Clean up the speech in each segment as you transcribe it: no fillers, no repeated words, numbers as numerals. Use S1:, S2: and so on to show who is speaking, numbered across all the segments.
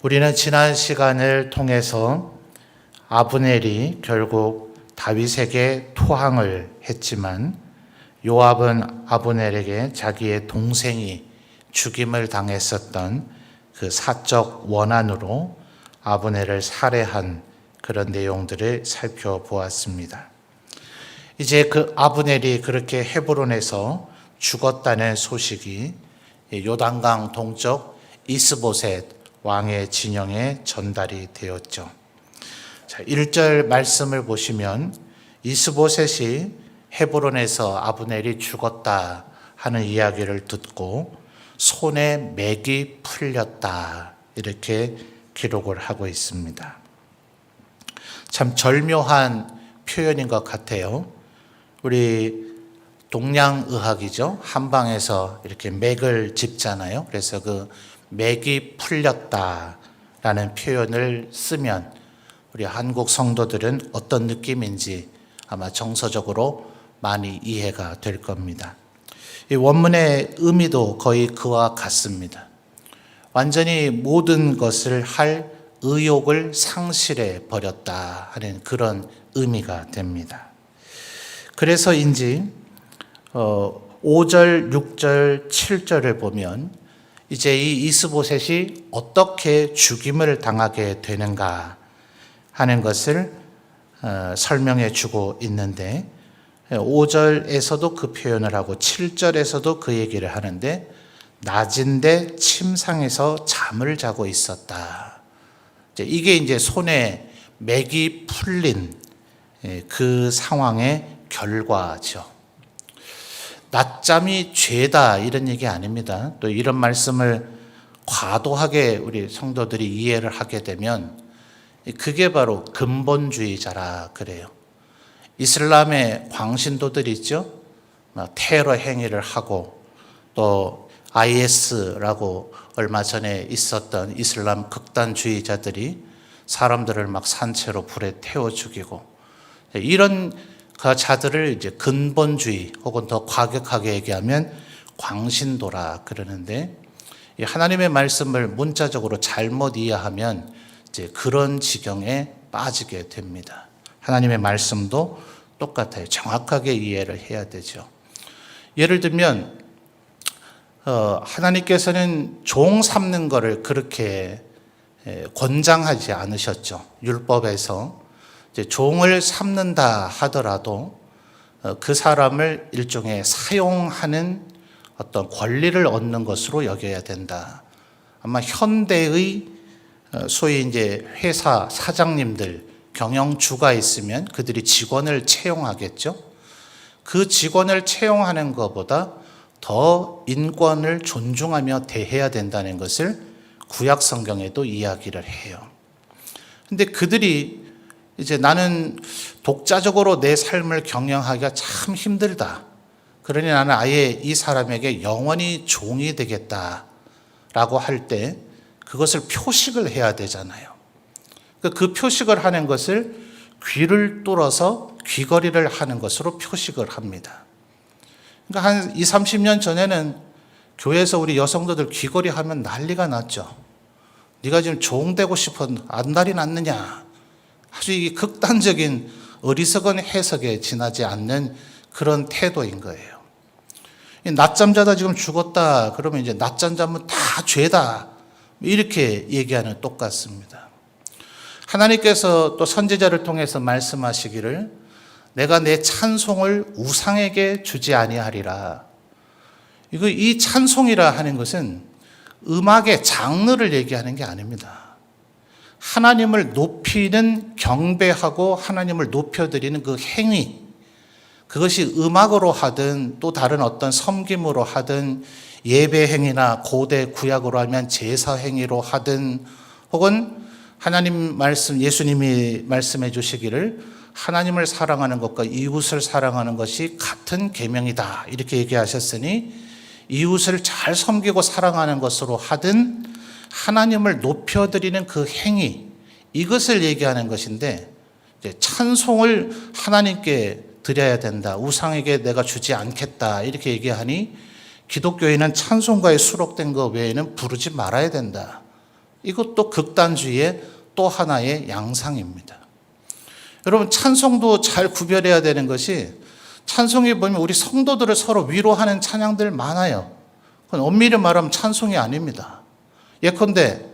S1: 우리는 지난 시간을 통해서 아브넬이 결국 다윗에게 토항을 했지만 요압은 아브넬에게 자기의 동생이 죽임을 당했었던 그 사적 원한으로 아브넬을 살해한 그런 내용들을 살펴보았습니다. 이제 그 아브넬이 그렇게 헤브론에서 죽었다는 소식이 요단강 동쪽 이스보셋 왕의 진영에 전달이 되었죠. 자, 1절 말씀을 보시면 이스보셋이 헤브론에서 아브넬이 죽었다 하는 이야기를 듣고 손에 맥이 풀렸다 이렇게 기록을 하고 있습니다. 참 절묘한 표현인 것 같아요. 우리 동양의학이죠. 한방에서 이렇게 맥을 짚잖아요. 그래서 그 맥이 풀렸다라는 표현을 쓰면 우리 한국 성도들은 어떤 느낌인지 아마 정서적으로 많이 이해가 될 겁니다. 이 원문의 의미도 거의 그와 같습니다. 완전히 모든 것을 할 의욕을 상실해 버렸다 하는 그런 의미가 됩니다. 그래서인지 5절, 6절, 7절을 보면 이제 이 이스보셋이 어떻게 죽임을 당하게 되는가 하는 것을 설명해 주고 있는데 5절에서도 그 표현을 하고 7절에서도 그 얘기를 하는데 낮인데 침상에서 잠을 자고 있었다. 이게 이제 손에 맥이 풀린 그 상황의 결과죠. 낮잠이 죄다 이런 얘기 아닙니다. 또 이런 말씀을 과도하게 우리 성도들이 이해를 하게 되면 그게 바로 근본주의자라 그래요. 이슬람의 광신도들 있죠. 테러 행위를 하고 또 IS라고 얼마 전에 있었던 이슬람 극단주의자들이 사람들을 막 산채로 불에 태워 죽이고 이런 그 자들을 이제 근본주의 혹은 더 과격하게 얘기하면 광신도라 그러는데 하나님의 말씀을 문자적으로 잘못 이해하면 이제 그런 지경에 빠지게 됩니다. 하나님의 말씀도 똑같아요. 정확하게 이해를 해야 되죠. 예를 들면 하나님께서는 종 삼는 것을 그렇게 권장하지 않으셨죠. 율법에서 종을 삼는다 하더라도 그 사람을 일종의 사용하는 어떤 권리를 얻는 것으로 여겨야 된다. 아마 현대의 소위 이제 회사 사장님들, 경영주가 있으면 그들이 직원을 채용하겠죠. 그 직원을 채용하는 것보다 더 인권을 존중하며 대해야 된다는 것을 구약 성경에도 이야기를 해요. 근데 그들이 이제 나는 독자적으로 내 삶을 경영하기가 참 힘들다. 그러니 나는 아예 이 사람에게 영원히 종이 되겠다라고 할 때 그것을 표식을 해야 되잖아요. 그 표식을 하는 것을 귀를 뚫어서 귀걸이를 하는 것으로 표식을 합니다. 그러니까 한 20, 30년 전에는 교회에서 우리 여성들 귀걸이 하면 난리가 났죠. 네가 지금 종 되고 싶어 안달이 났느냐. 아주 이 극단적인 어리석은 해석에 지나지 않는 그런 태도인 거예요. 낮잠 자다 지금 죽었다 그러면 이제 낮잠 자면 다 죄다 이렇게 얘기하는 똑같습니다. 하나님께서 또 선지자를 통해서 말씀하시기를 내가 내 찬송을 우상에게 주지 아니하리라. 이 찬송이라 하는 것은 음악의 장르를 얘기하는 게 아닙니다. 하나님을 높이는 경배하고 하나님을 높여드리는 그 행위, 그것이 음악으로 하든 또 다른 어떤 섬김으로 하든 예배 행위나 고대 구약으로 하면 제사 행위로 하든 혹은 하나님 말씀, 예수님이 말씀해 주시기를 하나님을 사랑하는 것과 이웃을 사랑하는 것이 같은 계명이다 이렇게 얘기하셨으니 이웃을 잘 섬기고 사랑하는 것으로 하든 하나님을 높여드리는 그 행위, 이것을 얘기하는 것인데 찬송을 하나님께 드려야 된다. 우상에게 내가 주지 않겠다. 이렇게 얘기하니 기독교인은 찬송가에 수록된 것 외에는 부르지 말아야 된다. 이것도 극단주의의 또 하나의 양상입니다. 여러분, 찬송도 잘 구별해야 되는 것이, 찬송에 보면 우리 성도들을 서로 위로하는 찬양들 많아요. 그건 엄밀히 말하면 찬송이 아닙니다. 예컨대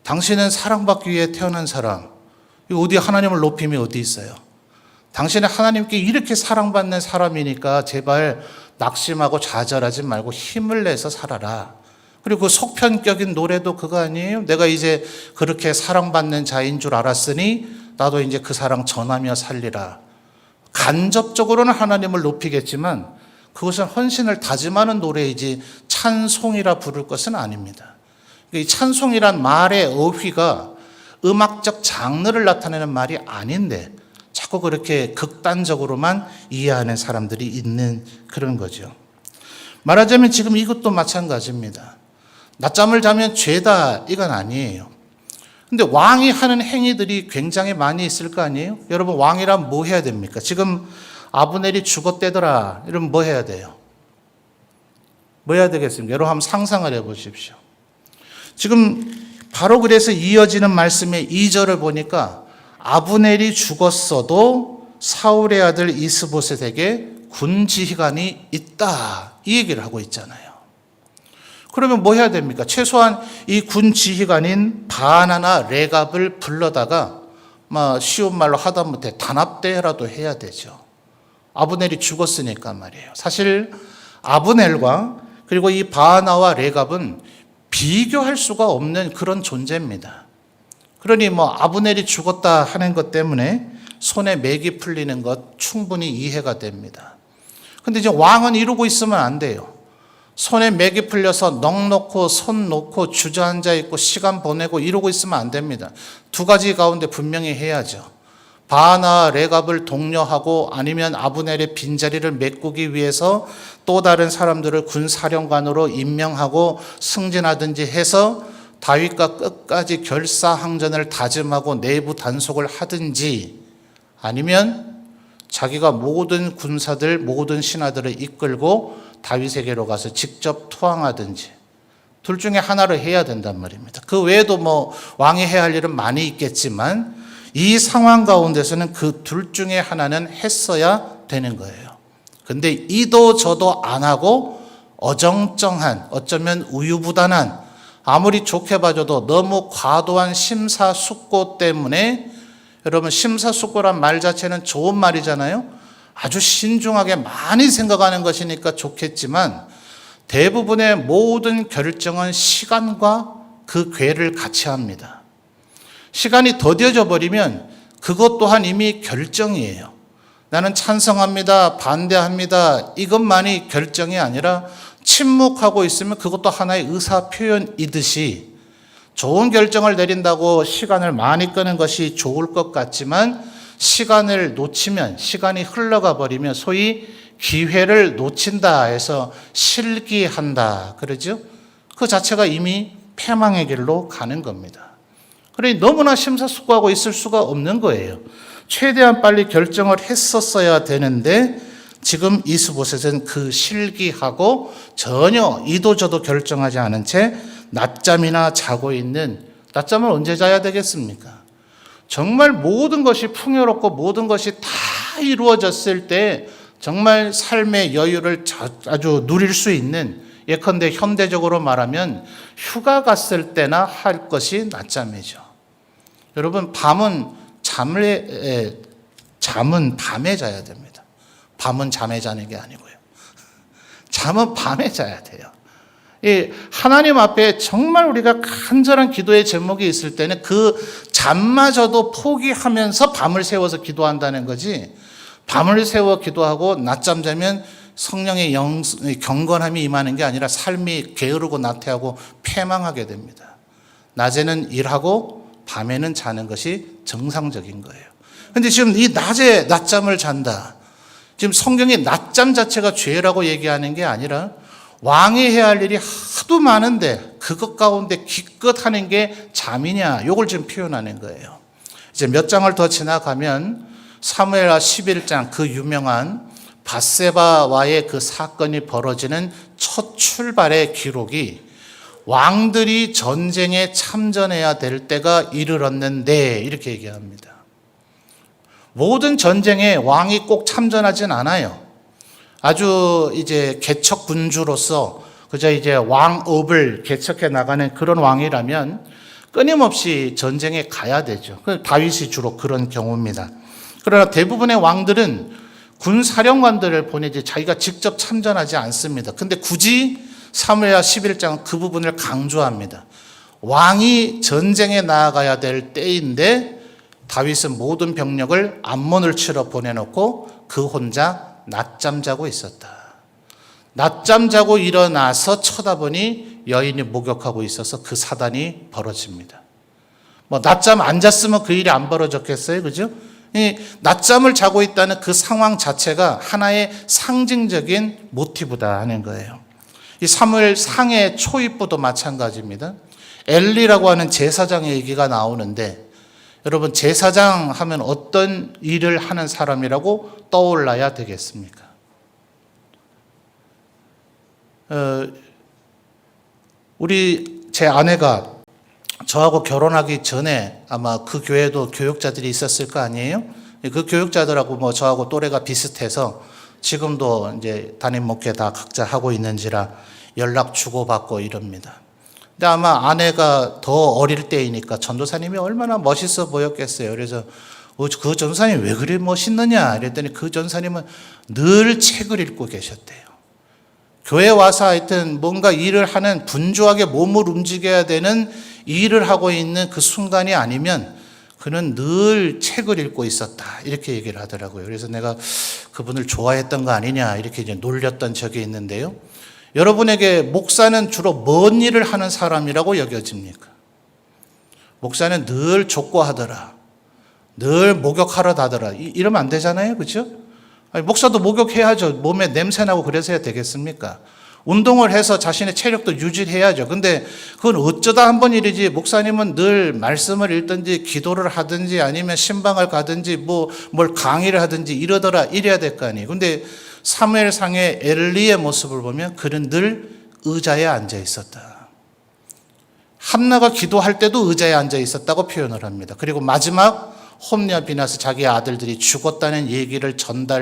S1: 당신은 사랑받기 위해 태어난 사람, 어디 하나님을 높임이 어디 있어요? 당신은 하나님께 이렇게 사랑받는 사람이니까 제발 낙심하고 좌절하지 말고 힘을 내서 살아라. 그리고 그 속편격인 노래도 그거 아니에요? 내가 이제 그렇게 사랑받는 자인 줄 알았으니 나도 이제 그 사랑 전하며 살리라. 간접적으로는 하나님을 높이겠지만 그것은 헌신을 다짐하는 노래이지 찬송이라 부를 것은 아닙니다. 이 찬송이란 말의 어휘가 음악적 장르를 나타내는 말이 아닌데 자꾸 그렇게 극단적으로만 이해하는 사람들이 있는 그런 거죠. 말하자면 지금 이것도 마찬가지입니다. 낮잠을 자면 죄다 이건 아니에요. 근데 왕이 하는 행위들이 굉장히 많이 있을 거 아니에요? 여러분, 왕이란 뭐 해야 됩니까? 지금 아브넬이 죽었대더라. 이러면 뭐 해야 돼요? 뭐 해야 되겠습니까? 여러분 한번 상상을 해 보십시오. 지금 바로 그래서 이어지는 말씀의 2절을 보니까 아브넬이 죽었어도 사울의 아들 이스보셋에게 군 지휘관이 있다. 이 얘기를 하고 있잖아요. 그러면 뭐 해야 됩니까? 최소한 이 군 지휘관인 바나나 레갑을 불러다가 쉬운 말로 하다못해 단합대회라도 해야 되죠. 아브넬이 죽었으니까 말이에요. 사실 아브넬과 그리고 이 바나와 레갑은 비교할 수가 없는 그런 존재입니다. 그러니 아브넬이 죽었다 하는 것 때문에 손에 맥이 풀리는 것 충분히 이해가 됩니다. 근데 이제 왕은 이러고 있으면 안 돼요. 손에 맥이 풀려서 넋 놓고 손 놓고 주저앉아 있고 시간 보내고 이러고 있으면 안 됩니다. 두 가지 가운데 분명히 해야죠. 바나 레갑을 독려하고 아니면 아브넬의 빈자리를 메꾸기 위해서 또 다른 사람들을 군사령관으로 임명하고 승진하든지 해서 다윗과 끝까지 결사항전을 다짐하고 내부 단속을 하든지 아니면 자기가 모든 군사들, 모든 신하들을 이끌고 다윗에게로 가서 직접 투항하든지 둘 중에 하나를 해야 된단 말입니다. 그 외에도 왕이 해야 할 일은 많이 있겠지만 이 상황 가운데서는 그 둘 중에 하나는 했어야 되는 거예요. 근데 이도 저도 안 하고 어정쩡한, 어쩌면 우유부단한, 아무리 좋게 봐줘도 너무 과도한 심사숙고 때문에, 여러분 심사숙고란 말 자체는 좋은 말이잖아요. 아주 신중하게 많이 생각하는 것이니까 좋겠지만 대부분의 모든 결정은 시간과 그 궤를 같이 합니다. 시간이 더뎌져 버리면 그것 또한 이미 결정이에요. 나는 찬성합니다, 반대합니다, 이것만이 결정이 아니라 침묵하고 있으면 그것도 하나의 의사 표현이듯이 좋은 결정을 내린다고 시간을 많이 끄는 것이 좋을 것 같지만 시간을 놓치면, 시간이 흘러가 버리면 소위 기회를 놓친다 해서 실기한다 그러죠. 그 자체가 이미 패망의 길로 가는 겁니다. 그러니 너무나 심사숙고하고 있을 수가 없는 거예요. 최대한 빨리 결정을 했었어야 되는데 지금 이스보셋은 그 실기하고 전혀 이도저도 결정하지 않은 채 낮잠이나 자고 있는, 낮잠을 언제 자야 되겠습니까? 정말 모든 것이 풍요롭고 모든 것이 다 이루어졌을 때 정말 삶의 여유를 아주 누릴 수 있는, 예컨대 현대적으로 말하면 휴가 갔을 때나 할 것이 낮잠이죠. 여러분, 잠은 밤에 자야 됩니다. 밤은 잠에 자는 게 아니고요. 잠은 밤에 자야 돼요. 하나님 앞에 정말 우리가 간절한 기도의 제목이 있을 때는 그 잠마저도 포기하면서 밤을 세워서 기도한다는 거지, 밤을 세워 기도하고 낮잠 자면 성령의 경건함이 임하는 게 아니라 삶이 게으르고 나태하고 패망하게 됩니다. 낮에는 일하고 밤에는 자는 것이 정상적인 거예요. 그런데 지금 이 낮에 낮잠을 잔다. 지금 성경이 낮잠 자체가 죄라고 얘기하는 게 아니라 왕이 해야 할 일이 하도 많은데 그것 가운데 기껏 하는 게 잠이냐, 요걸 지금 표현하는 거예요. 이제 몇 장을 더 지나가면 사무엘하 11장, 그 유명한 밧세바와의 그 사건이 벌어지는 첫 출발의 기록이 왕들이 전쟁에 참전해야 될 때가 이르렀는데 이렇게 얘기합니다. 모든 전쟁에 왕이 꼭 참전하진 않아요. 아주 이제 개척 군주로서 그저 이제 왕업을 개척해 나가는 그런 왕이라면 끊임없이 전쟁에 가야 되죠. 다윗이 주로 그런 경우입니다. 그러나 대부분의 왕들은 군 사령관들을 보내지 자기가 직접 참전하지 않습니다. 근데 굳이 사무엘하 11장은 그 부분을 강조합니다. 왕이 전쟁에 나아가야 될 때인데 다윗은 모든 병력을 암몬을 치러 보내놓고 그 혼자 낮잠 자고 있었다. 낮잠 자고 일어나서 쳐다보니 여인이 목욕하고 있어서 그 사단이 벌어집니다. 낮잠 안 잤으면 그 일이 안 벌어졌겠어요? 그죠? 이 낮잠을 자고 있다는 그 상황 자체가 하나의 상징적인 모티브다 하는 거예요. 이 사무엘 상의 초입부도 마찬가지입니다. 엘리라고 하는 제사장의 얘기가 나오는데 여러분 제사장 하면 어떤 일을 하는 사람이라고 떠올라야 되겠습니까? 제 아내가 저하고 결혼하기 전에 아마 그 교회도 교육자들이 있었을 거 아니에요? 그 교육자들하고 저하고 또래가 비슷해서 지금도 이제 담임 목회 다 각자 하고 있는지라 연락 주고받고 이럽니다. 근데 아마 아내가 더 어릴 때이니까 전도사님이 얼마나 멋있어 보였겠어요. 그래서 그 전도사님 왜 그리 멋있느냐 이랬더니 그 전도사님은 늘 책을 읽고 계셨대요. 교회 와서 하여튼 뭔가 일을 하는 분주하게 몸을 움직여야 되는 일을 하고 있는 그 순간이 아니면 그는 늘 책을 읽고 있었다 이렇게 얘기를 하더라고요. 그래서 내가 그분을 좋아했던 거 아니냐 이렇게 이제 놀렸던 적이 있는데요. 여러분에게 목사는 주로 뭔 일을 하는 사람이라고 여겨집니까? 목사는 늘 족구하더라, 늘 목욕하러 가더라 이러면 안 되잖아요, 그렇죠? 목사도 목욕해야죠. 몸에 냄새나고 그래서 해야 되겠습니까? 운동을 해서 자신의 체력도 유지해야죠. 근데 그건 어쩌다 한 번 일이지 목사님은 늘 말씀을 읽든지 기도를 하든지 아니면 신방을 가든지 뭘 강의를 하든지 이래야 될 거 아니에요. 근데 사무엘상의 엘리의 모습을 보면 그는 늘 의자에 앉아 있었다. 한나가 기도할 때도 의자에 앉아 있었다고 표현을 합니다. 그리고 마지막 홈리와 비나스 자기 아들들이 죽었다는 얘기를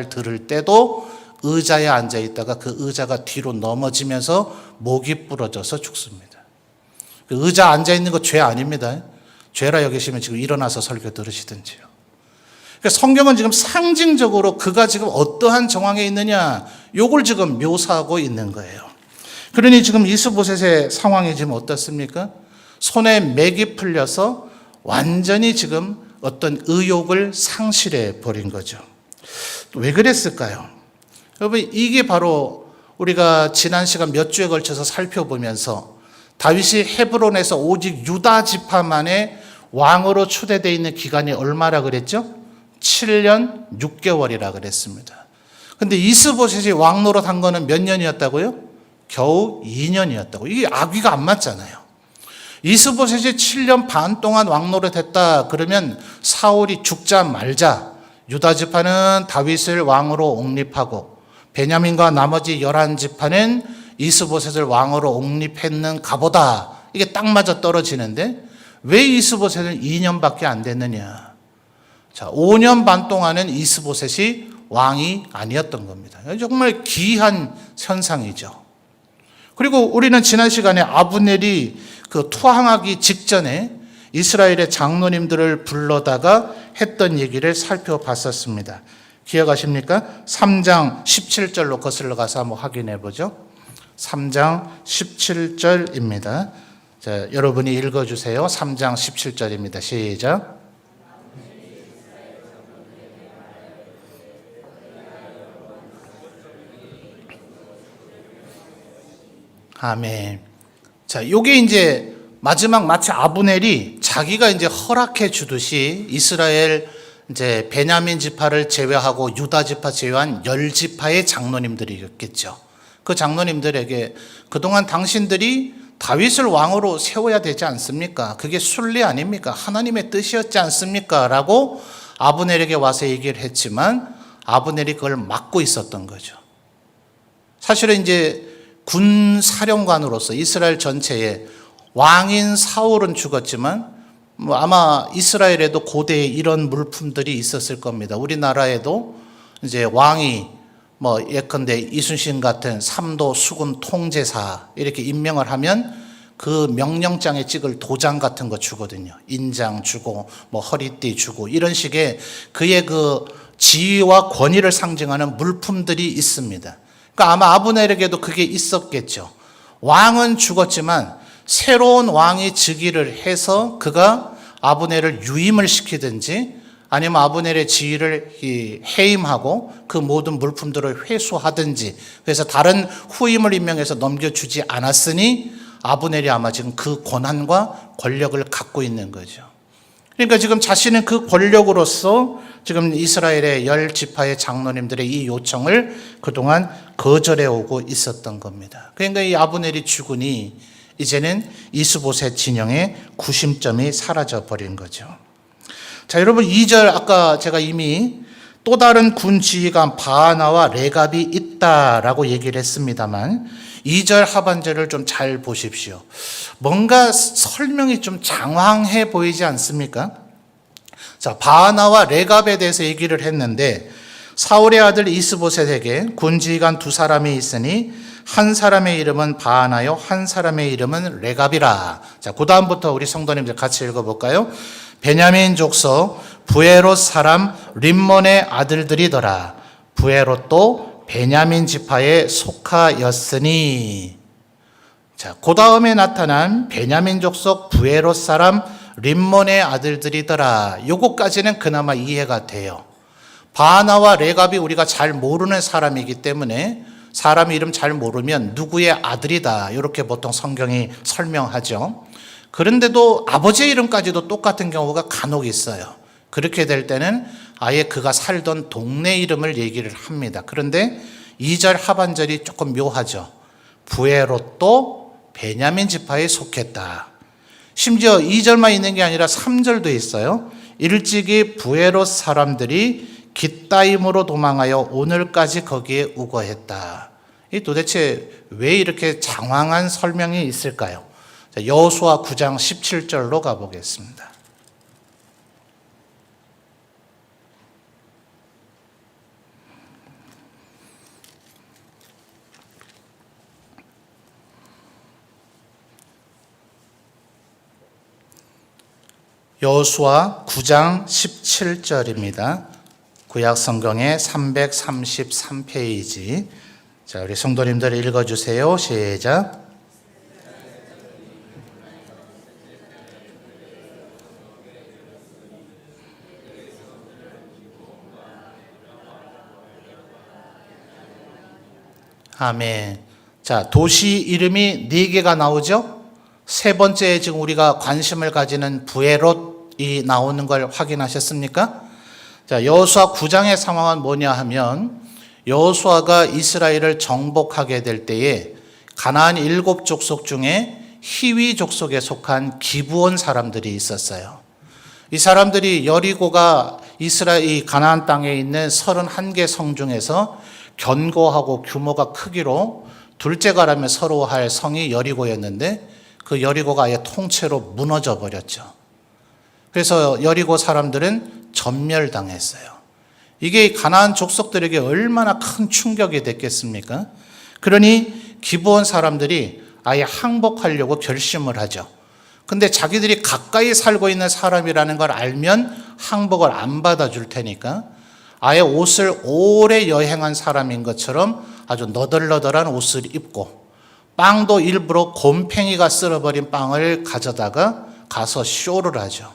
S1: 들을 때도 의자에 앉아 있다가 그 의자가 뒤로 넘어지면서 목이 부러져서 죽습니다. 그 의자 앉아 있는 거 죄 아닙니다. 죄라 여기시면 지금 일어나서 설교 들으시든지요. 그러니까 성경은 지금 상징적으로 그가 지금 어떠한 정황에 있느냐 요걸 지금 묘사하고 있는 거예요. 그러니 지금 이스보셋의 상황이 지금 어떻습니까? 손에 맥이 풀려서 완전히 지금 어떤 의욕을 상실해 버린 거죠. 왜 그랬을까요? 여러분 이게 바로 우리가 지난 시간 몇 주에 걸쳐서 살펴보면서 다윗이 헤브론에서 오직 유다 지파만의 왕으로 추대되어 있는 기간이 얼마라 그랬죠? 7년 6개월이라 그랬습니다. 근데 이스보셋이 왕 노릇한 거는 몇 년이었다고요? 겨우 2년이었다고. 이게 악귀가 안 맞잖아요. 이스보셋이 7년 반 동안 왕 노릇했다 그러면 사울이 죽자 말자 유다 지파는 다윗을 왕으로 옹립하고 베냐민과 나머지 11지파는 이스보셋을 왕으로 옹립했는가 보다. 이게 딱 맞아 떨어지는데 왜 이스보셋은 2년밖에 안 됐느냐. 자, 5년 반 동안은 이스보셋이 왕이 아니었던 겁니다. 정말 기이한 현상이죠. 그리고 우리는 지난 시간에 아브넬이 그 투항하기 직전에 이스라엘의 장로님들을 불러다가 했던 얘기를 살펴봤었습니다. 기억하십니까? 3장 17절로 거슬러 가서 한번 확인해 보죠. 3장 17절입니다. 자, 여러분이 읽어주세요. 3장 17절입니다. 시작. 아멘. 자, 요게 이제 마지막 마치 아브넬이 자기가 이제 허락해 주듯이 이스라엘 이제 베냐민 지파를 제외하고 유다 지파 제외한 10지파의 장로님들이었겠죠. 그 장로님들에게 그동안 당신들이 다윗을 왕으로 세워야 되지 않습니까? 그게 순리 아닙니까? 하나님의 뜻이었지 않습니까? 라고 아브넬에게 와서 얘기를 했지만 아브넬이 그걸 막고 있었던 거죠. 사실은 이제 군 사령관으로서 이스라엘 전체에 왕인 사울은 죽었지만 아마 이스라엘에도 고대에 이런 물품들이 있었을 겁니다. 우리나라에도 이제 왕이 예컨대 이순신 같은 삼도 수군 통제사 이렇게 임명을 하면 그 명령장에 찍을 도장 같은 거 주거든요. 인장 주고 허리띠 주고 이런 식의 그의 그 지위와 권위를 상징하는 물품들이 있습니다. 그러니까 아마 아브넬에게도 그게 있었겠죠. 왕은 죽었지만 새로운 왕이 즉위를 해서 그가 아브넬을 유임을 시키든지 아니면 아브넬의 지위를 해임하고 그 모든 물품들을 회수하든지, 그래서 다른 후임을 임명해서 넘겨주지 않았으니 아브넬이 아마 지금 그 권한과 권력을 갖고 있는 거죠. 그러니까 지금 자신은 그 권력으로서 지금 이스라엘의 10지파의 장로님들의 이 요청을 그동안 거절해 오고 있었던 겁니다. 그러니까 이 아브넬이 죽으니 이제는 이스보셋 진영의 구심점이 사라져 버린 거죠. 자, 여러분 2절 아까 제가 이미 또 다른 군 지휘관 바하나와 레갑이 있다라고 얘기를 했습니다만 2절 하반절을 좀 잘 보십시오. 뭔가 설명이 좀 장황해 보이지 않습니까? 자, 바하나와 레갑에 대해서 얘기를 했는데 사울의 아들 이스보셋에게 군 지휘관 두 사람이 있으니 한 사람의 이름은 바하나요, 한 사람의 이름은 레갑이라. 자, 그 다음부터 우리 성도님들 같이 읽어볼까요? 베냐민 족속 부에롯 사람 림몬의 아들들이더라. 부에롯도 베냐민 지파에 속하였으니. 자, 그 다음에 나타난 베냐민 족속 부에롯 사람 림몬의 아들들이더라. 요거까지는 그나마 이해가 돼요. 바하나와 레갑이 우리가 잘 모르는 사람이기 때문에 사람 이름 잘 모르면 누구의 아들이다 이렇게 보통 성경이 설명하죠. 그런데도 아버지의 이름까지도 똑같은 경우가 간혹 있어요. 그렇게 될 때는 아예 그가 살던 동네 이름을 얘기를 합니다. 그런데 2절 하반절이 조금 묘하죠. 부에롯도 베냐민 지파에 속했다. 심지어 2절만 있는 게 아니라 3절도 있어요. 일찍이 부에롯 사람들이 깃다임으로 도망하여 오늘까지 거기에 우거했다. 이 도대체 왜 이렇게 장황한 설명이 있을까요? 여호수아 9장 17절로 가보겠습니다. 여호수아 9장 17절입니다. 구약 성경의 333페이지. 자, 우리 성도님들 읽어주세요. 시작. 아멘. 자, 도시 이름이 4개가 나오죠? 세 번째 지금 우리가 관심을 가지는 부에롯이 나오는 걸 확인하셨습니까? 자, 여호수아 9장의 상황은 뭐냐 하면 여호수아가 이스라엘을 정복하게 될 때에 가나안 7족속 중에 히위 족속에 속한 기브온 사람들이 있었어요. 이 사람들이 여리고가 이스라엘 가나안 땅에 있는 31개 성 중에서 견고하고 규모가 크기로 둘째가라며 서러워할 성이 여리고였는데 그 여리고가 아예 통째로 무너져 버렸죠. 그래서 여리고 사람들은 전멸당했어요. 이게 가나안 족속들에게 얼마나 큰 충격이 됐겠습니까? 그러니 기브온 사람들이 아예 항복하려고 결심을 하죠. 근데 자기들이 가까이 살고 있는 사람이라는 걸 알면 항복을 안 받아줄 테니까 아예 옷을 오래 여행한 사람인 것처럼 아주 너덜너덜한 옷을 입고 빵도 일부러 곰팽이가 쓸어버린 빵을 가져다가 가서 쇼를 하죠.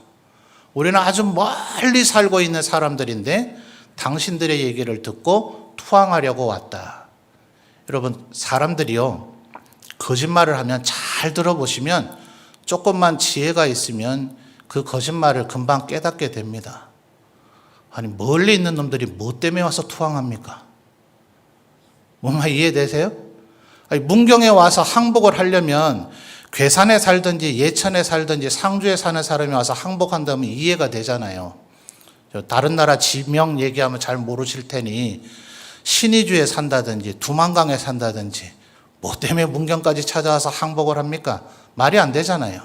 S1: 우리는 아주 멀리 살고 있는 사람들인데 당신들의 얘기를 듣고 투항하려고 왔다. 여러분, 사람들이요, 거짓말을 하면 잘 들어보시면 조금만 지혜가 있으면 그 거짓말을 금방 깨닫게 됩니다. 아니, 멀리 있는 놈들이 뭐 때문에 와서 투항합니까? 뭔가 이해되세요? 아니, 문경에 와서 항복을 하려면 괴산에 살든지 예천에 살든지 상주에 사는 사람이 와서 항복한다면 이해가 되잖아요. 다른 나라 지명 얘기하면 잘 모르실 테니 신의주에 산다든지 두만강에 산다든지 뭐 때문에 문경까지 찾아와서 항복을 합니까? 말이 안 되잖아요.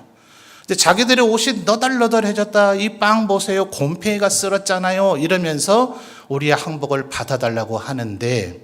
S1: 근데 자기들의 옷이 너덜너덜해졌다. 이 빵 보세요. 곰팡이가 쓸었잖아요. 이러면서 우리의 항복을 받아달라고 하는데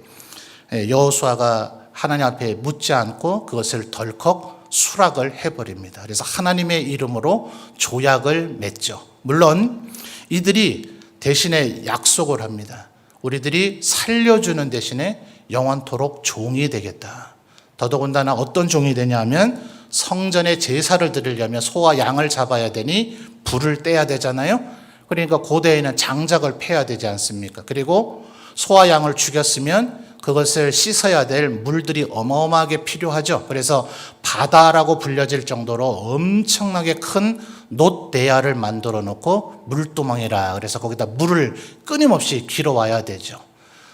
S1: 여호수아가 하나님 앞에 묻지 않고 그것을 덜컥 수락을 해버립니다. 그래서 하나님의 이름으로 조약을 맺죠. 물론 이들이 대신에 약속을 합니다. 우리들이 살려주는 대신에 영원토록 종이 되겠다. 더더군다나 어떤 종이 되냐면 성전에 제사를 드리려면 소와 양을 잡아야 되니 불을 떼야 되잖아요. 그러니까 고대에는 장작을 패야 되지 않습니까? 그리고 소와 양을 죽였으면 그것을 씻어야 될 물들이 어마어마하게 필요하죠. 그래서 바다라고 불려질 정도로 엄청나게 큰 놋대야를 만들어 놓고 물두멍이라 그래서 거기다 물을 끊임없이 길어와야 되죠.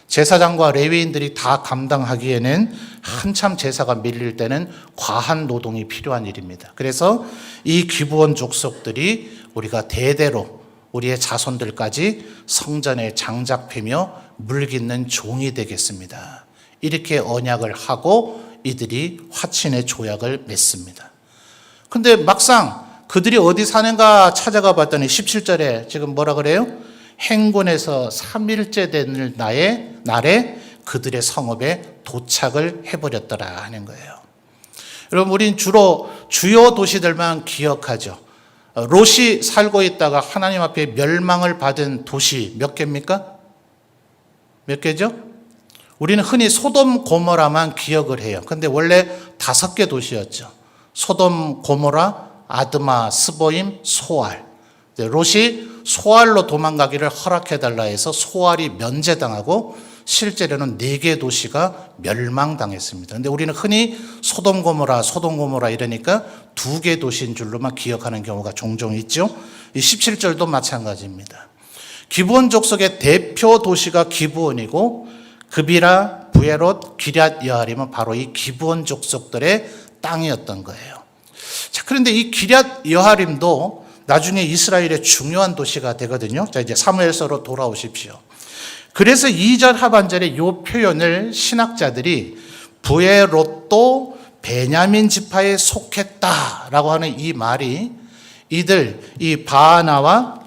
S1: 제사장과 레위인들이 다 감당하기에는 한참 제사가 밀릴 때는 과한 노동이 필요한 일입니다. 그래서 이 기브온 족속들이 우리가 대대로 우리의 자손들까지 성전에 장작 패며 물 깃는 종이 되겠습니다. 이렇게 언약을 하고 이들이 화친의 조약을 맺습니다. 근데 막상 그들이 어디 사는가 찾아가 봤더니 17절에 지금 뭐라 그래요? 행군에서 3일째 되는 날에 그들의 성읍에 도착을 해버렸더라 하는 거예요. 여러분, 우린 주로 주요 도시들만 기억하죠. 롯이 살고 있다가 하나님 앞에 멸망을 받은 도시 몇 개입니까? 몇 개죠? 우리는 흔히 소돔 고모라만 기억을 해요. 근데 원래 5개 도시였죠. 소돔 고모라, 아드마, 스보임, 소알. 롯이 소알로 도망가기를 허락해달라 해서 소알이 면제당하고 실제로는 4개 도시가 멸망당했습니다. 근데 우리는 흔히 소돔 고모라 이러니까 2개 도시인 줄로만 기억하는 경우가 종종 있죠. 이 17절도 마찬가지입니다. 기브온 족속의 대표 도시가 기브온이고 그비라, 부에롯, 기럇 여아림은 바로 이 기브온 족속들의 땅이었던 거예요. 자, 그런데 이 기럇 여아림도 나중에 이스라엘의 중요한 도시가 되거든요. 자, 이제 사무엘서로 돌아오십시오. 그래서 2절 하반절에 이 표현을 신학자들이 부에롯도 베냐민 지파에 속했다라고 하는 이 말이 이 바하나와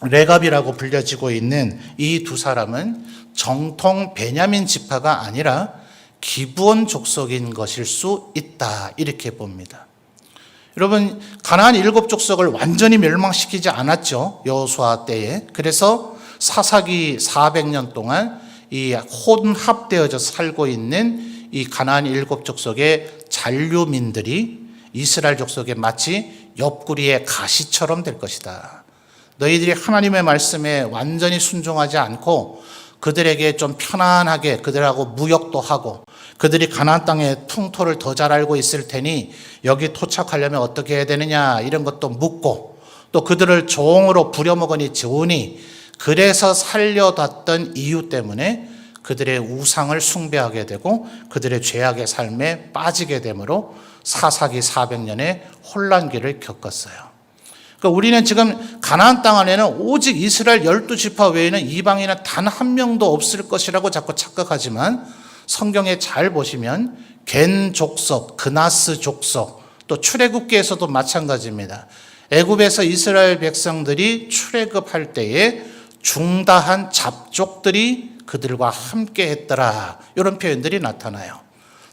S1: 레갑이라고 불려지고 있는 이 두 사람은 정통 베냐민 지파가 아니라 기브온 족속인 것일 수 있다 이렇게 봅니다. 여러분, 가나안 7족속을 완전히 멸망시키지 않았죠. 여호수아 때에. 그래서 사사기 400년 동안 이 혼합되어져 살고 있는 이 가나안 7족속의 잔류민들이 이스라엘 족속에 마치 옆구리의 가시처럼 될 것이다. 너희들이 하나님의 말씀에 완전히 순종하지 않고 그들에게 좀 편안하게 그들하고 무역도 하고 그들이 가나안 땅의 풍토를 더 잘 알고 있을 테니 여기 토착하려면 어떻게 해야 되느냐 이런 것도 묻고 또 그들을 종으로 부려먹으니 좋으니 그래서 살려뒀던 이유 때문에 그들의 우상을 숭배하게 되고 그들의 죄악의 삶에 빠지게 되므로 사사기 400년의 혼란기를 겪었어요. 그러니까 우리는 지금 가나안 땅 안에는 오직 이스라엘 12지파 외에는 이방인은 단 한 명도 없을 것이라고 자꾸 착각하지만 성경에 잘 보시면 겐 족속, 그나스 족속, 또 출애굽기에서도 마찬가지입니다. 애굽에서 이스라엘 백성들이 출애굽할 때에 중다한 잡족들이 그들과 함께 했더라. 이런 표현들이 나타나요.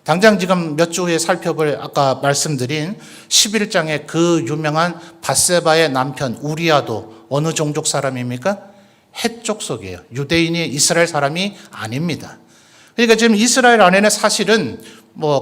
S1: 당장 지금 몇 주 후에 살펴볼 아까 말씀드린 11장의 그 유명한 밧세바의 남편 우리아도 어느 종족 사람입니까? 헷 족속이에요. 유대인이 이스라엘 사람이 아닙니다. 그러니까 지금 이스라엘 안에는 사실은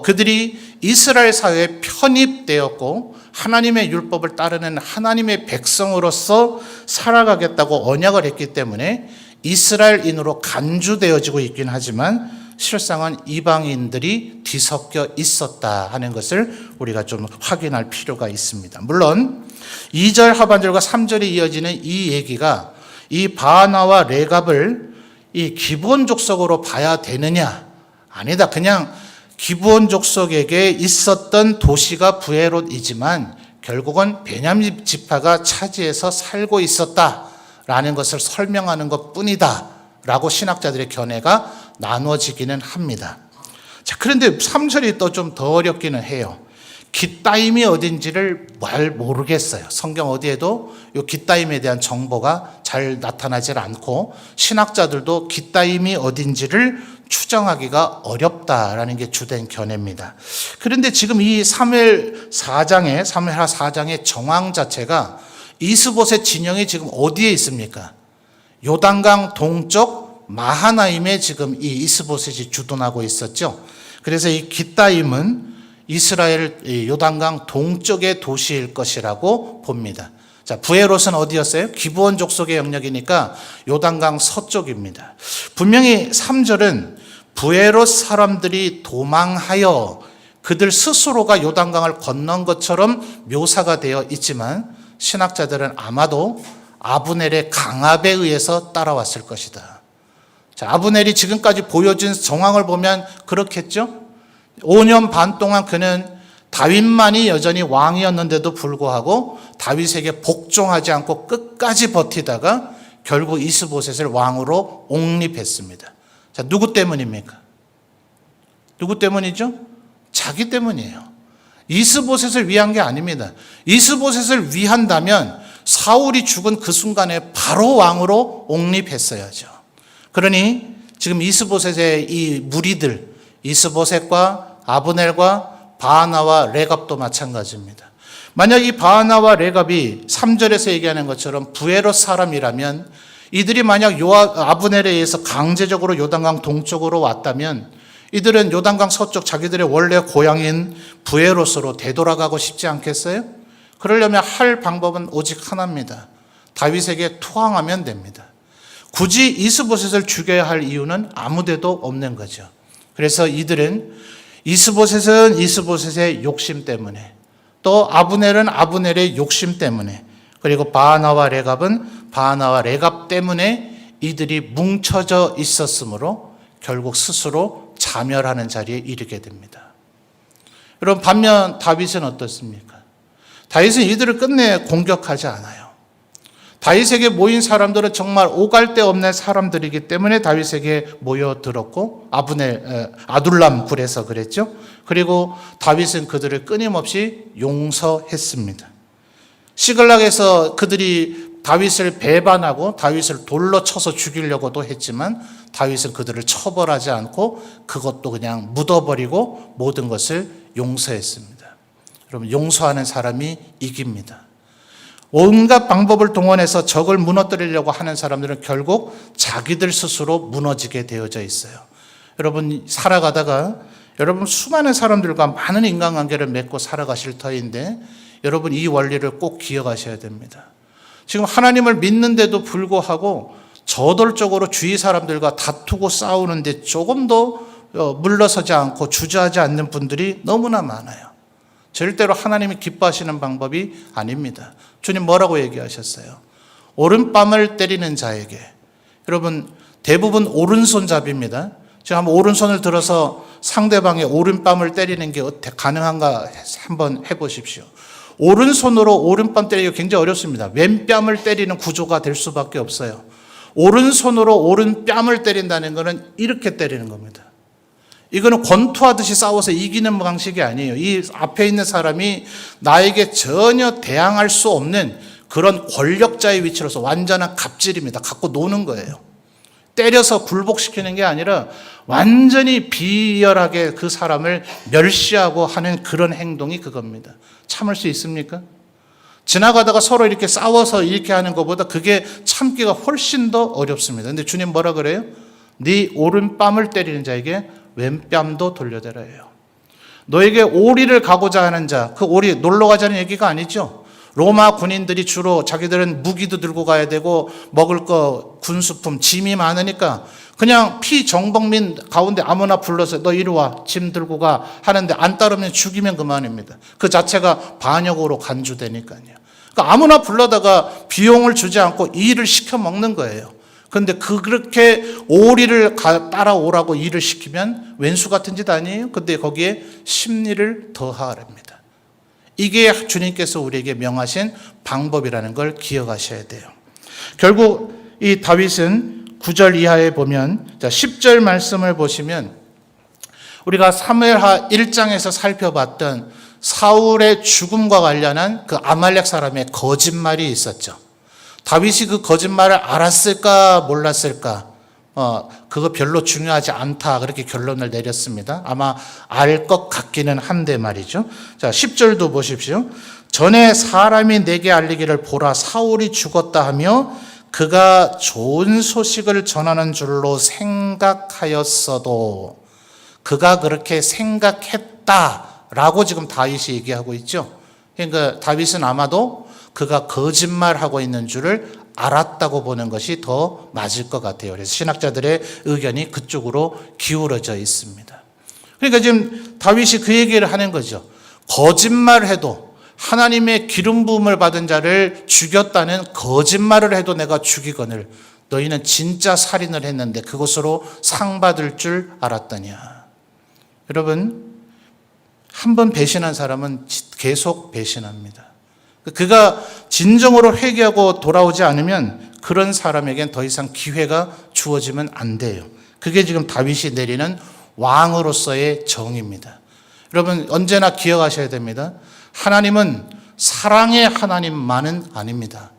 S1: 그들이 이스라엘 사회에 편입되었고 하나님의 율법을 따르는 하나님의 백성으로서 살아가겠다고 언약을 했기 때문에 이스라엘인으로 간주되어지고 있긴 하지만 실상은 이방인들이 뒤섞여 있었다 하는 것을 우리가 좀 확인할 필요가 있습니다. 물론 2절 하반절과 3절에 이어지는 이 얘기가 이 바하나와 레갑을 이 기브온 족속으로 봐야 되느냐? 아니다. 그냥 기브온 족속에게 있었던 도시가 부에롯이지만 결국은 베냐민 지파가 차지해서 살고 있었다라는 것을 설명하는 것뿐이다 라고 신학자들의 견해가 나누어지기는 합니다. 자, 그런데 3절이 또 좀 더 어렵기는 해요. 깃다임이 어딘지를 잘 모르겠어요. 성경 어디에도 이 깃다임에 대한 정보가 잘 나타나질 않고 신학자들도 깃다임이 어딘지를 추정하기가 어렵다라는 게 주된 견해입니다. 그런데 지금 이 사무엘하 4장의 정황 자체가 이스봇의 진영이 지금 어디에 있습니까? 요단강 동쪽 마하나임에 지금 이 이스봇이 주둔하고 있었죠. 그래서 이 깃다임은 이스라엘 요단강 동쪽의 도시일 것이라고 봅니다. 자, 부에롯은 어디였어요? 기브온 족속의 영역이니까 요단강 서쪽입니다. 분명히 3절은 부에롯 사람들이 도망하여 그들 스스로가 요단강을 건넌 것처럼 묘사가 되어 있지만 신학자들은 아마도 아브넬의 강압에 의해서 따라왔을 것이다. 자, 아브넬이 지금까지 보여준 정황을 보면 그렇겠죠? 5년 반 동안 그는 다윗만이 여전히 왕이었는데도 불구하고 다윗에게 복종하지 않고 끝까지 버티다가 결국 이스보셋을 왕으로 옹립했습니다. 자, 누구 때문입니까? 누구 때문이죠? 자기 때문이에요. 이스보셋을 위한 게 아닙니다. 이스보셋을 위한다면 사울이 죽은 그 순간에 바로 왕으로 옹립했어야죠. 그러니 지금 이스보셋의 이 무리들, 이스보셋과 아브넬과 바하나와 레갑도 마찬가지입니다. 만약 이 바하나와 레갑이 3절에서 얘기하는 것처럼 부에롯 사람이라면 이들이 만약 아브넬에 의해서 강제적으로 요단강 동쪽으로 왔다면 이들은 요단강 서쪽 자기들의 원래 고향인 부에롯으로 되돌아가고 싶지 않겠어요? 그러려면 할 방법은 오직 하나입니다. 다윗에게 투항하면 됩니다. 굳이 이스보셋을 죽여야 할 이유는 아무데도 없는 거죠. 그래서 이들은 이스보셋은 이스보셋의 욕심 때문에, 또 아브넬은 아브넬의 욕심 때문에, 그리고 바하나와 레갑은 바하나와 레갑 때문에 이들이 뭉쳐져 있었으므로 결국 스스로 자멸하는 자리에 이르게 됩니다. 여러분, 반면 다윗은 어떻습니까? 다윗은 이들을 끝내 공격하지 않아요. 다윗에게 모인 사람들은 정말 오갈 데 없는 사람들이기 때문에 다윗에게 모여들었고 아둘람 굴에서 그랬죠. 그리고 다윗은 그들을 끊임없이 용서했습니다. 시글락에서 그들이 다윗을 배반하고 다윗을 돌로 쳐서 죽이려고도 했지만 다윗은 그들을 처벌하지 않고 그것도 그냥 묻어버리고 모든 것을 용서했습니다. 여러분, 용서하는 사람이 이깁니다. 온갖 방법을 동원해서 적을 무너뜨리려고 하는 사람들은 결국 자기들 스스로 무너지게 되어져 있어요. 여러분, 살아가다가 여러분 수많은 사람들과 많은 인간관계를 맺고 살아가실 터인데 여러분, 이 원리를 꼭 기억하셔야 됩니다. 지금 하나님을 믿는데도 불구하고 저돌적으로 주위 사람들과 다투고 싸우는데 조금도 물러서지 않고 주저하지 않는 분들이 너무나 많아요. 절대로 하나님이 기뻐하시는 방법이 아닙니다. 주님 뭐라고 얘기하셨어요? 오른뺨을 때리는 자에게. 여러분, 대부분 오른손잡이입니다. 지금 한번 오른손을 들어서 상대방의 오른뺨을 때리는 게 어떻게 가능한가 한번 해보십시오. 오른손으로 오른뺨 때리기가 굉장히 어렵습니다. 왼뺨을 때리는 구조가 될 수밖에 없어요. 오른손으로 오른뺨을 때린다는 것은 이렇게 때리는 겁니다. 이거는 권투하듯이 싸워서 이기는 방식이 아니에요. 이 앞에 있는 사람이 나에게 전혀 대항할 수 없는 그런 권력자의 위치로서 완전한 갑질입니다. 갖고 노는 거예요. 때려서 굴복시키는 게 아니라 완전히 비열하게 그 사람을 멸시하고 하는 그런 행동이 그겁니다. 참을 수 있습니까? 지나가다가 서로 이렇게 싸워서 이렇게 하는 것보다 그게 참기가 훨씬 더 어렵습니다. 근데 주님 뭐라 그래요? 네 오른뺨을 때리는 자에게 왼뺨도 돌려대라 해요. 너에게 오리를 가고자 하는 자, 그 오리 놀러 가자는 얘기가 아니죠. 로마 군인들이 주로 자기들은 무기도 들고 가야 되고 먹을 거 군수품 짐이 많으니까 그냥 피정복민 가운데 아무나 불러서 너 이리 와 짐 들고 가 하는데 안 따르면 죽이면 그만입니다. 그 자체가 반역으로 간주되니까요. 그러니까 아무나 불러다가 비용을 주지 않고 일을 시켜 먹는 거예요. 그런데 그렇게 오리를 따라오라고 일을 시키면 왼수 같은 짓 아니에요? 근데 거기에 심리를 더하랍니다. 이게 주님께서 우리에게 명하신 방법이라는 걸 기억하셔야 돼요. 결국 이 다윗은 9절 이하에 보면 10절 말씀을 보시면 우리가 사무엘하 1장에서 살펴봤던 사울의 죽음과 관련한 그 아말렉 사람의 거짓말이 있었죠. 다윗이 그 거짓말을 알았을까 몰랐을까? 그거 별로 중요하지 않다, 그렇게 결론을 내렸습니다. 아마 알 것 같기는 한데 말이죠. 자, 10절도 보십시오. 전에 사람이 내게 알리기를 보라, 사울이 죽었다 하며 그가 좋은 소식을 전하는 줄로 생각하였어도, 그가 그렇게 생각했다라고 지금 다윗이 얘기하고 있죠. 그러니까 다윗은 아마도 그가 거짓말하고 있는 줄을 알았다고 보는 것이 더 맞을 것 같아요. 그래서 신학자들의 의견이 그쪽으로 기울어져 있습니다. 그러니까 지금 다윗이 그 얘기를 하는 거죠. 거짓말해도, 하나님의 기름 부음을 받은 자를 죽였다는 거짓말을 해도 내가 죽이거늘 너희는 진짜 살인을 했는데 그것으로 상 받을 줄 알았더냐. 여러분, 한 번 배신한 사람은 계속 배신합니다. 그가 진정으로 회개하고 돌아오지 않으면 그런 사람에겐 더 이상 기회가 주어지면 안 돼요. 그게 지금 다윗이 내리는 왕으로서의 정의입니다. 여러분, 언제나 기억하셔야 됩니다. 하나님은 사랑의 하나님만은 아닙니다.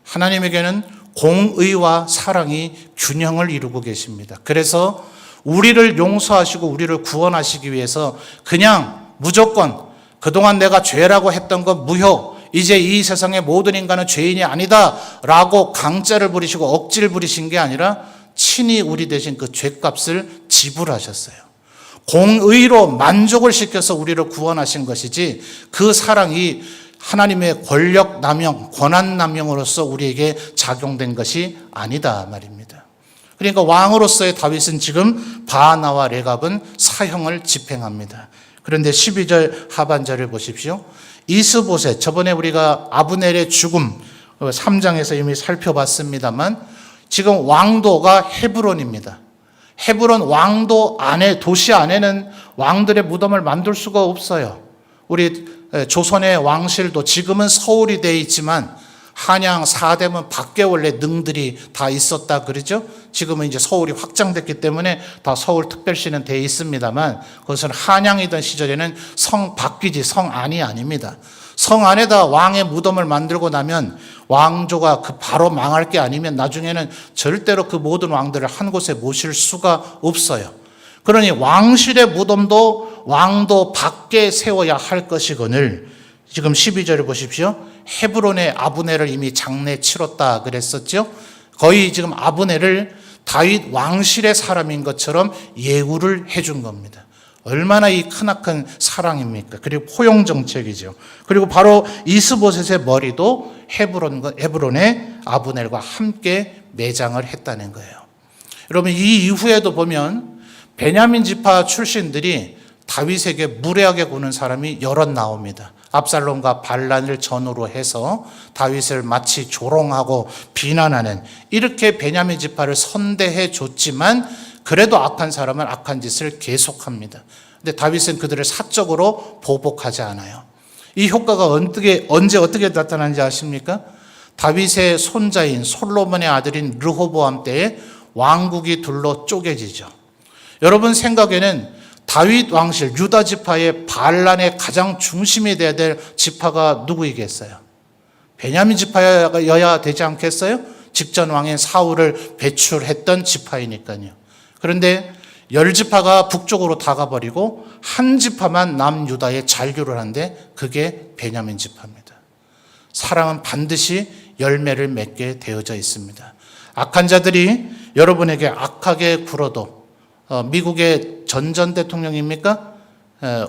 S1: 하나님에게는 공의와 사랑이 균형을 이루고 계십니다. 그래서 우리를 용서하시고 우리를 구원하시기 위해서 그냥 무조건 그동안 내가 죄라고 했던 것 무효, 이제 이 세상의 모든 인간은 죄인이 아니다 라고 강짜를 부리시고 억지를 부리신 게 아니라 친히 우리 대신 그 죄값을 지불하셨어요. 공의로 만족을 시켜서 우리를 구원하신 것이지, 그 사랑이 하나님의 권력 남용, 권한 남용으로서 우리에게 작용된 것이 아니다 말입니다. 그러니까 왕으로서의 다윗은 지금 바하나와 레갑은 사형을 집행합니다. 그런데 12절 하반절을 보십시오. 이스보셋, 저번에 우리가 아브넬의 죽음 3장에서 이미 살펴봤습니다만 지금 왕도가 헤브론입니다. 헤브론 왕도 안에, 도시 안에는 왕들의 무덤을 만들 수가 없어요. 우리 조선의 왕실도 지금은 서울이 되어 있지만 한양, 사대문 밖에 원래 능들이 다 있었다 그러죠. 지금은 이제 서울이 확장됐기 때문에 다 서울특별시는 되어 있습니다만 그것은 한양이던 시절에는 성 밖이지 성 안이 아닙니다. 성 안에다 왕의 무덤을 만들고 나면 왕조가 그 바로 망할 게 아니면 나중에는 절대로 그 모든 왕들을 한 곳에 모실 수가 없어요. 그러니 왕실의 무덤도 왕도 밖에 세워야 할 것이거늘 지금 12절을 보십시오. 헤브론의 아브넬을 이미 장례 치렀다 그랬었죠. 거의 지금 아브넬을 다윗 왕실의 사람인 것처럼 예우를 해준 겁니다. 얼마나 이 크나큰 사랑입니까? 그리고 포용 정책이죠. 그리고 바로 이스보셋의 머리도 헤브론의 아브넬과 함께 매장을 했다는 거예요. 여러분, 이 이후에도 보면 베냐민 지파 출신들이 다윗에게 무례하게 구는 사람이 여럿 나옵니다. 압살롬과 반란을 전후로 해서 다윗을 마치 조롱하고 비난하는, 이렇게 베냐민 지파를 선대해 줬지만 그래도 악한 사람은 악한 짓을 계속합니다. 근데 다윗은 그들을 사적으로 보복하지 않아요. 이 효과가 언제 어떻게 나타나는지 아십니까? 다윗의 손자인 솔로몬의 아들인 르호보암 때에 왕국이 둘로 쪼개지죠. 여러분 생각에는 다윗 왕실, 유다 지파의 반란의 가장 중심이 되어야 될 지파가 누구이겠어요? 베냐민 지파여야 되지 않겠어요? 직전 왕인 사울을 배출했던 지파이니까요. 그런데 10지파가 북쪽으로 다 가버리고 한 지파만 남유다에 잔류를 하는데 그게 베냐민 지파입니다. 사랑은 반드시 열매를 맺게 되어져 있습니다. 악한 자들이 여러분에게 악하게 굴어도, 미국의 전 대통령입니까?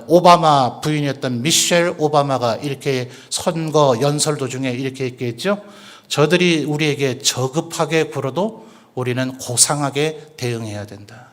S1: 오바마 부인이었던 미셸 오바마가 이렇게 선거 연설 도중에 이렇게 얘기했죠. 저들이 우리에게 저급하게 굴어도 우리는 고상하게 대응해야 된다.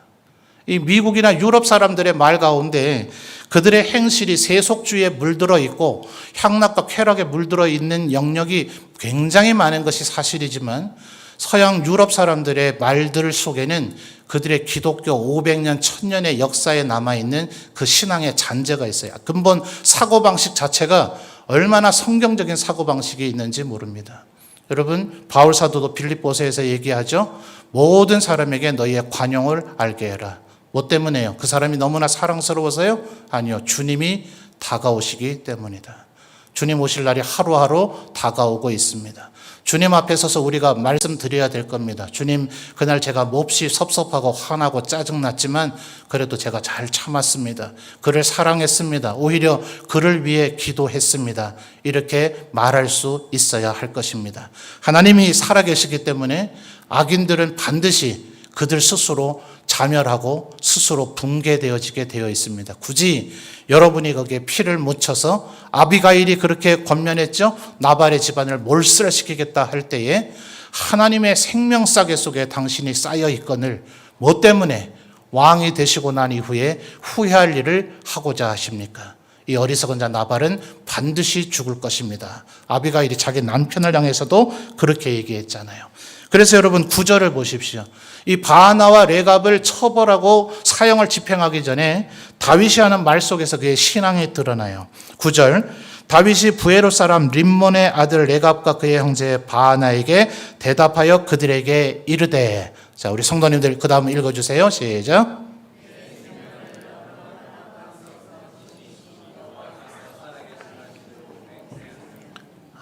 S1: 이 미국이나 유럽 사람들의 말 가운데 그들의 행실이 세속주의에 물들어 있고 향락과 쾌락에 물들어 있는 영역이 굉장히 많은 것이 사실이지만 서양 유럽 사람들의 말들 속에는 그들의 기독교 500년, 1000년의 역사에 남아있는 그 신앙의 잔재가 있어요. 근본 사고방식 자체가 얼마나 성경적인 사고방식이 있는지 모릅니다. 여러분, 바울 사도도 빌립보서에서 얘기하죠. 모든 사람에게 너희의 관용을 알게 해라. 뭐 때문에요? 그 사람이 너무나 사랑스러워서요? 아니요. 주님이 다가오시기 때문이다. 주님 오실 날이 하루하루 다가오고 있습니다. 주님 앞에 서서 우리가 말씀드려야 될 겁니다. 주님, 그날 제가 몹시 섭섭하고 화나고 짜증났지만 그래도 제가 잘 참았습니다. 그를 사랑했습니다. 오히려 그를 위해 기도했습니다. 이렇게 말할 수 있어야 할 것입니다. 하나님이 살아계시기 때문에 악인들은 반드시 그들 스스로 자멸하고 스스로 붕괴되어지게 되어 있습니다. 굳이 여러분이 거기에 피를 묻혀서 아비가일이 그렇게 권면했죠. 나발의 집안을 몰살시키겠다 할 때에 하나님의 생명싸개 속에 당신이 쌓여 있거늘 뭐 때문에 왕이 되시고 난 이후에 후회할 일을 하고자 하십니까? 이 어리석은 자 나발은 반드시 죽을 것입니다. 아비가일이 자기 남편을 향해서도 그렇게 얘기했잖아요. 그래서 여러분 9절을 보십시오. 이 바하나와 레갑을 처벌하고 사형을 집행하기 전에 다윗이 하는 말 속에서 그의 신앙이 드러나요. 9절, 다윗이 부에롯 사람 림몬의 아들 레갑과 그의 형제 바하나에게 대답하여 그들에게 이르되. 자, 우리 성도님들 그 다음 읽어주세요. 시작.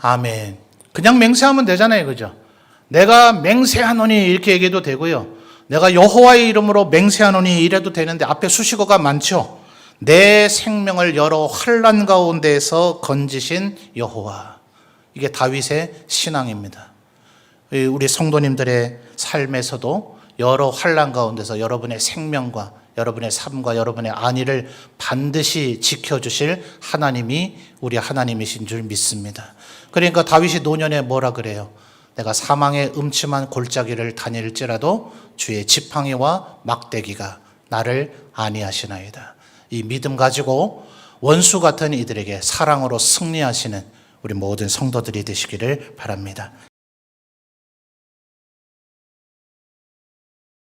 S1: 아멘. 그냥 맹세하면 되잖아요, 그죠? 내가 맹세하노니 이렇게 얘기해도 되고요. 내가 여호와의 이름으로 맹세하노니 이래도 되는데 앞에 수식어가 많죠. 내 생명을 여러 환난 가운데에서 건지신 여호와. 이게 다윗의 신앙입니다. 우리 성도님들의 삶에서도 여러 환난 가운데서 여러분의 생명과 여러분의 삶과 여러분의 안위를 반드시 지켜주실 하나님이 우리 하나님이신 줄 믿습니다. 그러니까 다윗이 노년에 뭐라 그래요? 내가 사망의 음침한 골짜기를 다닐지라도 주의 지팡이와 막대기가 나를 안위하시나이다. 이 믿음 가지고 원수 같은 이들에게 사랑으로 승리하시는 우리 모든 성도들이 되시기를 바랍니다.